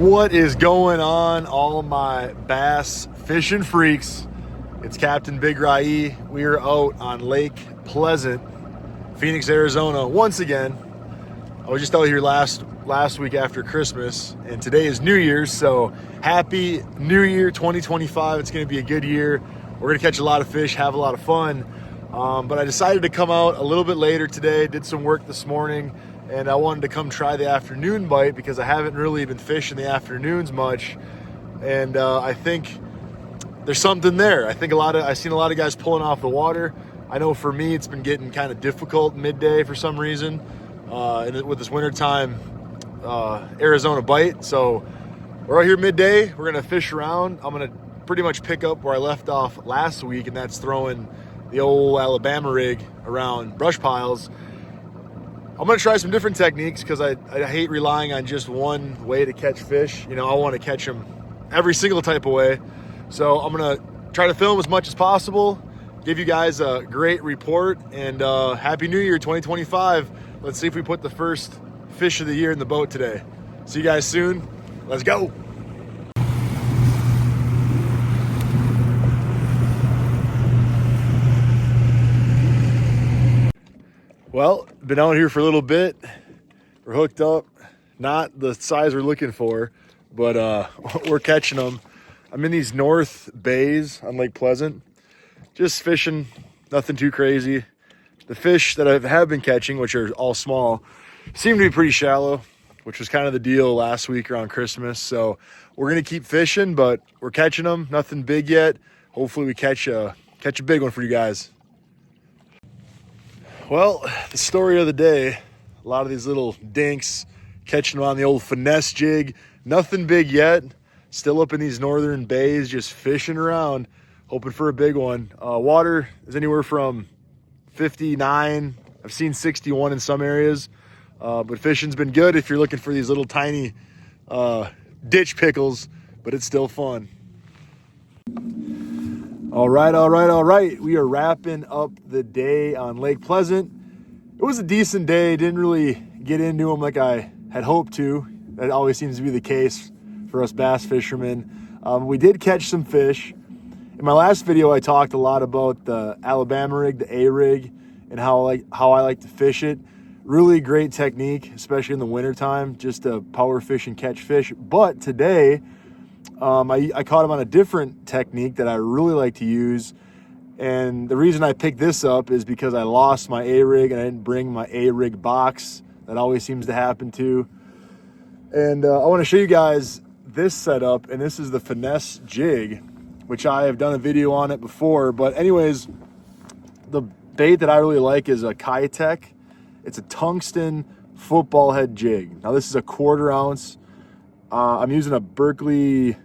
What is going on, all my bass fishing freaks? It's Captain Big Rai. We are out on Lake Pleasant, Phoenix, Arizona once again. I was just out here last week after Christmas, and today is New Year's, so happy New Year 2025. It's going to be a good year. We're going to catch a lot of fish, have a lot of fun, but I decided to come out a little bit later today, did some work this morning, and I wanted to come try the afternoon bite because I haven't really been fishing the afternoons much, and I think there's something there. I've seen a lot of guys pulling off the water. I know for me it's been getting kind of difficult midday for some reason with this wintertime Arizona bite. So we're out here midday. We're gonna fish around. I'm gonna pretty much pick up where I left off last week, and that's throwing the old Alabama rig around brush piles. I'm gonna try some different techniques because I hate relying on just one way to catch fish. You know, I want to catch them every single type of way. So I'm gonna try to film as much as possible, give you guys a great report, and Happy New Year 2025. Let's see if we put the first fish of the year in the boat today. See you guys soon. Let's go. Well, been out here for a little bit. We're hooked up. Not the size we're looking for, but we're catching them. I'm in these north bays on Lake Pleasant, just fishing, nothing too crazy. The fish that I have been catching, which are all small, seem to be pretty shallow, which was kind of the deal last week around Christmas. So we're gonna keep fishing, but we're catching them, nothing big yet. Hopefully we catch a big one for you guys. Well, the story of the day, a lot of these little dinks catching them on the old Finesse jig. Nothing big yet. Still up in these northern bays, just fishing around, hoping for a big one. Water is anywhere from 59. I've seen 61 in some areas, but fishing's been good if you're looking for these little tiny ditch pickles, but it's still fun. All right. We are wrapping up the day on Lake Pleasant. It was a decent day. Didn't really get into them like I had hoped to. That always seems to be the case for us bass fishermen. We did catch some fish. In my last video, I talked a lot about the Alabama rig, the A rig, and how I like to fish it. Really great technique, especially in the wintertime, just to power fish and catch fish. But today, I caught him on a different technique that I really like to use. And the reason I picked this up is because I lost my A rig and I didn't bring my A rig box. That always seems to happen too. And I want to show you guys this setup, and this is the Finesse jig, which I have done a video on it before. But anyways, the bait that I really like is a Kitech. It's a tungsten football head jig. Now this is a 1/4 ounce. I'm using a Berkeley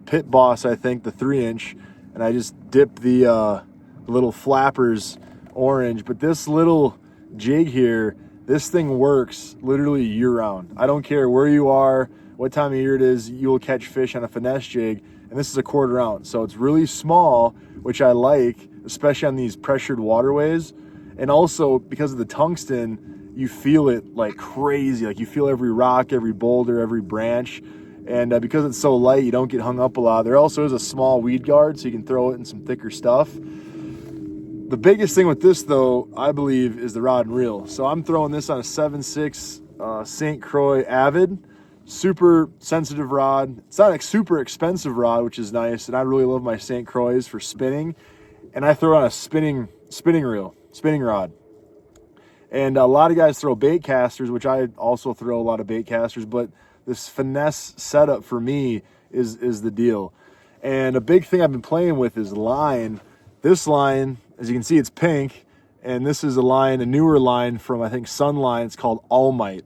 Pit Boss, I think, the 3-inch, and I just dip the little flappers orange. But this little jig here, this thing works literally year-round. I don't care where you are, what time of year it is, you will catch fish on a Finesse jig. And this is a 1/4 ounce, so it's really small, which I like, especially on these pressured waterways. And also, because of the tungsten, you feel it like crazy. Like you feel every rock, every boulder, every branch. And because it's so light, you don't get hung up a lot. There also is a small weed guard, so you can throw it in some thicker stuff. The biggest thing with this, though, I believe, is the rod and reel. So I'm throwing this on a 7.6 St. Croix Avid. Super sensitive rod. It's not a super expensive rod, which is nice. And I really love my St. Croix for spinning. And I throw on a spinning rod. And a lot of guys throw bait casters, which I also throw a lot of bait casters, but this Finesse setup for me is the deal. And a big thing I've been playing with is line. This line, as you can see, it's pink, and this is a newer line from, I think, Sunline. It's called All Might.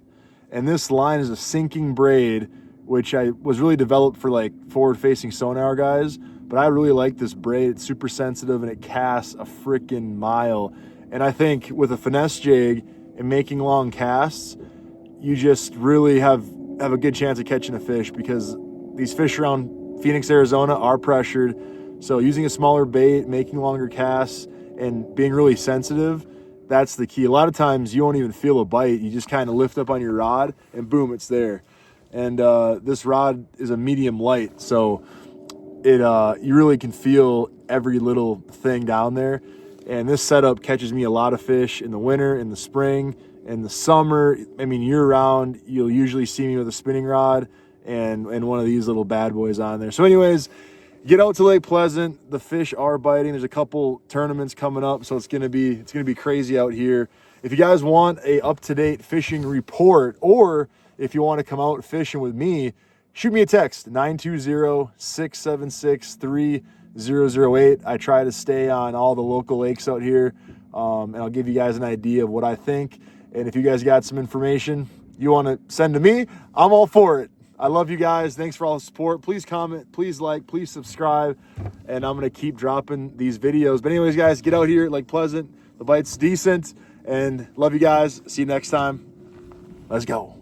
And this line is a sinking braid, which was really developed for like forward-facing sonar guys, but I really like this braid. It's super sensitive and it casts a freaking mile. And I think with a Finesse jig and making long casts, you just really have a good chance of catching a fish, because these fish around Phoenix, Arizona are pressured. So using a smaller bait, making longer casts, and being really sensitive, that's the key. A lot of times you won't even feel a bite. You just kind of lift up on your rod and boom, it's there. and this rod is a medium light, so it you really can feel every little thing down there. And this setup catches me a lot of fish in the winter, in the spring, in the summer. I mean, year round, you'll usually see me with a spinning rod and one of these little bad boys on there. So anyways, get out to Lake Pleasant. The fish are biting. There's a couple tournaments coming up, so it's gonna be crazy out here. If you guys want a up-to-date fishing report, or if you want to come out fishing with me, shoot me a text, 920-676-3008. I try to stay on all the local lakes out here, and I'll give you guys an idea of what I think. And if you guys got some information you want to send to me, I'm all for it. I love you guys. Thanks for all the support. Please comment, please like, please subscribe, and I'm going to keep dropping these videos. But anyways, guys, get out here at Lake Pleasant. The bite's decent, and love you guys. See you next time. Let's go.